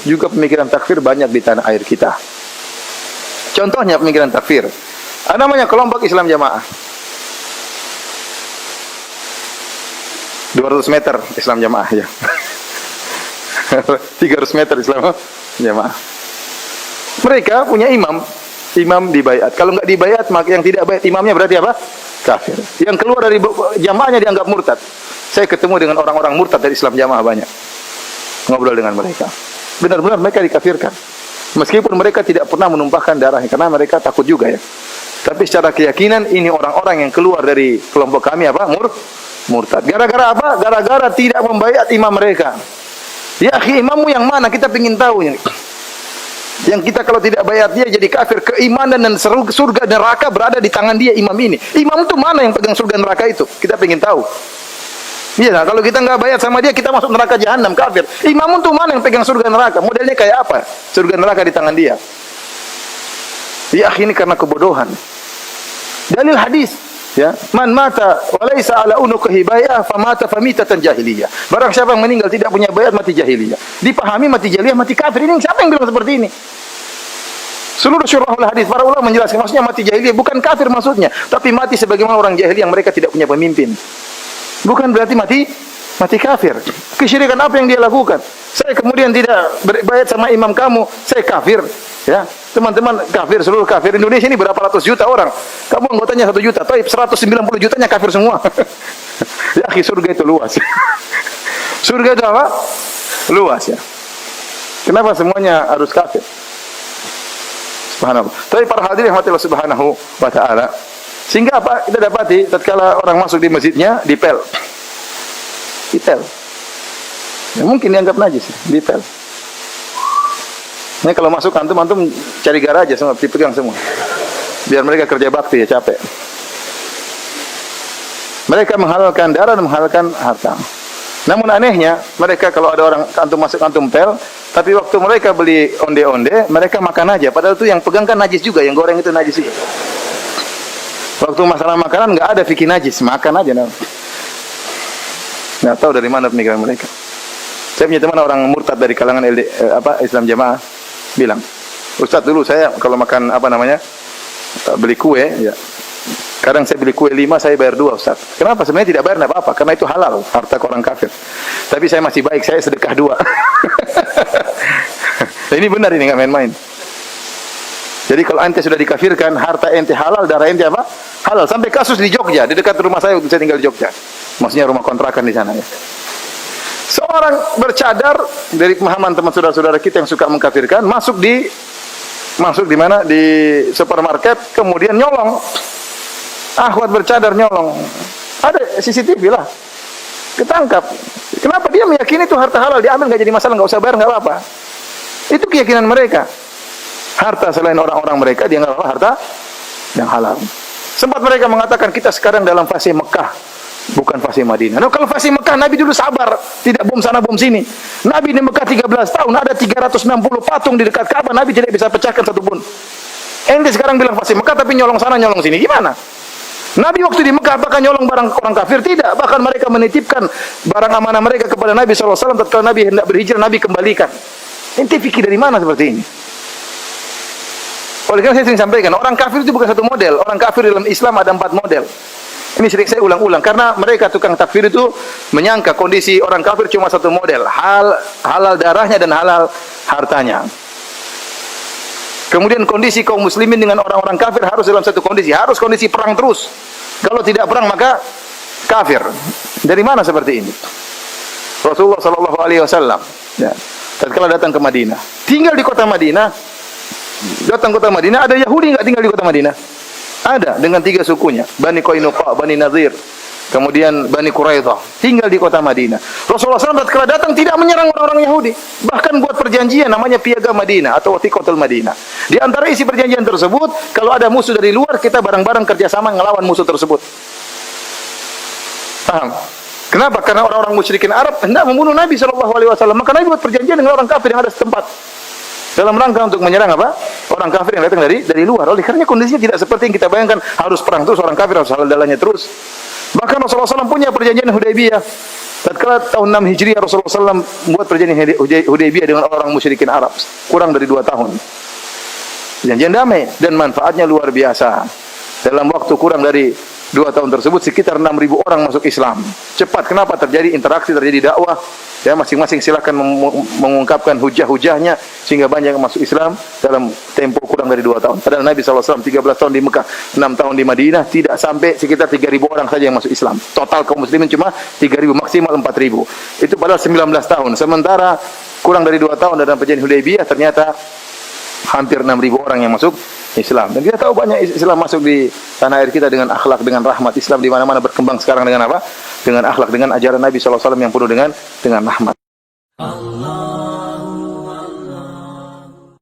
Juga pemikiran takfir banyak di tanah air kita. Contohnya pemikiran takfir. Ada namanya kelompok Islam Jamaah. 200 meter Islam Jamaah ya. 300 meter Islam Jamaah. Mereka punya imam dibayat. Kalau nggak dibayat, maka yang tidak bayat imamnya berarti apa? Kafir. Yang keluar dari jamaahnya dianggap murtad. Saya ketemu dengan orang-orang murtad dari Islam Jamaah banyak. Ngobrol dengan mereka. Benar-benar mereka dikafirkan. Meskipun mereka tidak pernah menumpahkan darahnya, karena mereka takut juga ya. Tapi secara keyakinan ini orang-orang yang keluar dari kelompok kami apa? Murtad. Gara-gara apa? Gara-gara tidak membayat imam mereka. Ya akhi, imammu yang mana? Kita ingin tahu ini. Yang kita kalau tidak bayat dia jadi kafir. Keimanan dan surga dan neraka berada di tangan dia, imam ini. Imam itu mana yang pegang surga dan neraka itu? Kita ingin tahu. Iya, nah, kalau kita nggak bayat sama dia, kita masuk neraka jahanam, kafir. Imam itu mana yang pegang surga dan neraka? Modelnya kayak apa? Surga dan neraka di tangan dia. Ya akhi, ini karena kebodohan. Dalil hadis, ya, man mata walaysa ala unuqihi bay'ah famata famitatan jahiliyah. Barang siapa yang meninggal tidak punya bayat, mati jahiliyah. Dipahami mati jahiliyah, mati kafir. Ini siapa yang bilang seperti ini? Seluruh syurahul hadis para ulama menjelaskan maksudnya mati jahiliyah bukan kafir maksudnya, tapi mati sebagaimana orang jahiliyah yang mereka tidak punya pemimpin. Bukan berarti mati kafir. Kesyirikan apa yang dia lakukan? Saya kemudian tidak berbayat sama imam kamu, saya kafir. Ya, teman-teman kafir, seluruh kafir Indonesia ini berapa ratus juta orang. Kamu anggotanya 1 juta, tapi 190 jutanya kafir semua. Ya, akhi, surga itu luas. Surga itu apa? Luas ya. Kenapa semuanya harus kafir? Subhanallah. Tapi para hadirin yang Allah Subhanahu wa taala, sehingga apa? Kita dapati tatkala orang masuk di masjidnya dipel. Ya, mungkin dianggap najis, dipel. Ini kalau masuk antum cari garaja semua, dipegang semua. Biar mereka kerja bakti ya, capek. Mereka menghalalkan darah dan menghalalkan harta. Namun anehnya, mereka kalau ada orang antum masuk antum pel, tapi waktu mereka beli onde-onde, mereka makan aja. Padahal itu yang pegang kan najis juga, yang goreng itu najis juga. Waktu masalah makanan nggak ada fikih najis, makan aja. Nggak tahu dari mana pemikiran mereka. Saya punya teman orang murtad dari kalangan Islam Jamaah bilang, Ustaz dulu saya kalau makan beli kue, ya kadang saya beli kue 5 saya bayar 2 Ustaz. Kenapa? Sebenarnya tidak bayar tidak apa-apa, karena itu halal, harta orang kafir. Tapi saya masih baik, saya sedekah 2. Ini benar, ini nggak main-main. Jadi kalau ente sudah dikafirkan, harta ente halal, darah ente apa? Halal. Sampai kasus di Jogja, di dekat rumah saya waktu saya tinggal di Jogja. Maksudnya rumah kontrakan di sana ya. Seorang bercadar dari pemahaman teman saudara-saudara kita yang suka mengkafirkan, masuk di mana? Di supermarket, kemudian nyolong. Akhwat bercadar nyolong. Ada CCTV lah. Ketangkap. Kenapa? Dia meyakini itu harta halal, diambil nggak jadi masalah, nggak usah bayar, nggak apa-apa. Itu keyakinan mereka. Harta selain orang-orang mereka, dia nggak apa harta yang halal. Sempat mereka mengatakan kita sekarang dalam fase Mekah, bukan fase Madinah. Nah, kalau fase Mekah, Nabi dulu sabar, tidak bom sana bom sini. Nabi di Mekah 13 tahun, ada 360 patung di dekat Ka'bah, Nabi tidak bisa pecahkan satu pun. Ente sekarang bilang fase Mekah, tapi nyolong sana nyolong sini, gimana? Nabi waktu di Mekah apakah nyolong barang orang kafir? Tidak. Bahkan mereka menitipkan barang amanah mereka kepada Nabi SAW. Tatkala Nabi hendak berhijrah, Nabi kembalikan. Ente fikir dari mana seperti ini? Oleh karena saya sering sampaikan, orang kafir itu bukan satu model. Orang kafir dalam Islam ada 4 model. Ini sering saya ulang-ulang, karena mereka tukang takfir itu menyangka kondisi orang kafir cuma satu model. Halal darahnya dan halal hartanya. Kemudian kondisi kaum muslimin dengan orang-orang kafir harus dalam satu kondisi. Harus kondisi perang terus. Kalau tidak perang maka kafir. Dari mana seperti ini? Rasulullah SAW ya, tatkala datang ke Madinah, tinggal di kota Madinah. Datang kota Madinah, ada Yahudi nggak tinggal di kota Madinah? Ada, dengan 3 sukunya, Bani Qainuqa, Bani Nadir, kemudian Bani Quraidah, tinggal di kota Madinah. Rasulullah SAW tatkala datang tidak menyerang orang-orang Yahudi, bahkan buat perjanjian namanya Piagam Madinah atau Watiqatul Madinah. Di antara isi perjanjian tersebut, kalau ada musuh dari luar, kita bareng-bareng kerjasama ngelawan musuh tersebut. Paham? Kenapa? Karena orang-orang musyrikin Arab hendak membunuh Nabi SAW. Maka Nabi buat perjanjian dengan orang kafir yang ada setempat, dalam rangka untuk menyerang apa? Orang kafir yang datang dari luar. Oleh karena kondisinya tidak seperti yang kita bayangkan, harus perang terus, orang kafir harus halal darahnya terus. Bahkan Rasulullah SAW punya perjanjian Hudaybiyah. Tatkala tahun 6 Hijriah Rasulullah SAW membuat perjanjian Hudaybiyah dengan orang musyrikin Arab, kurang dari 2 tahun. Perjanjian damai dan manfaatnya luar biasa. Dalam waktu kurang dari 2 tahun tersebut sekitar 6.000 orang masuk Islam. Cepat, kenapa? Terjadi interaksi, terjadi dakwah. Ya, masing-masing silakan mengungkapkan hujah-hujahnya sehingga banyak yang masuk Islam dalam tempo kurang dari 2 tahun. Padahal Nabi SAW 13 tahun di Mekah, 6 tahun di Madinah, tidak sampai sekitar 3.000 orang saja yang masuk Islam. Total kaum muslimin cuma 3.000, maksimal 4.000. Itu padahal 19 tahun. Sementara kurang dari 2 tahun dalam perjanjian Hudaybiyah ternyata hampir 6.000 orang yang masuk Islam. Dan kita tahu banyak Islam masuk di tanah air kita dengan akhlak, dengan rahmat. Islam di mana-mana berkembang sekarang dengan apa? Dengan akhlak, dengan ajaran Nabi SAW yang penuh dengan rahmat.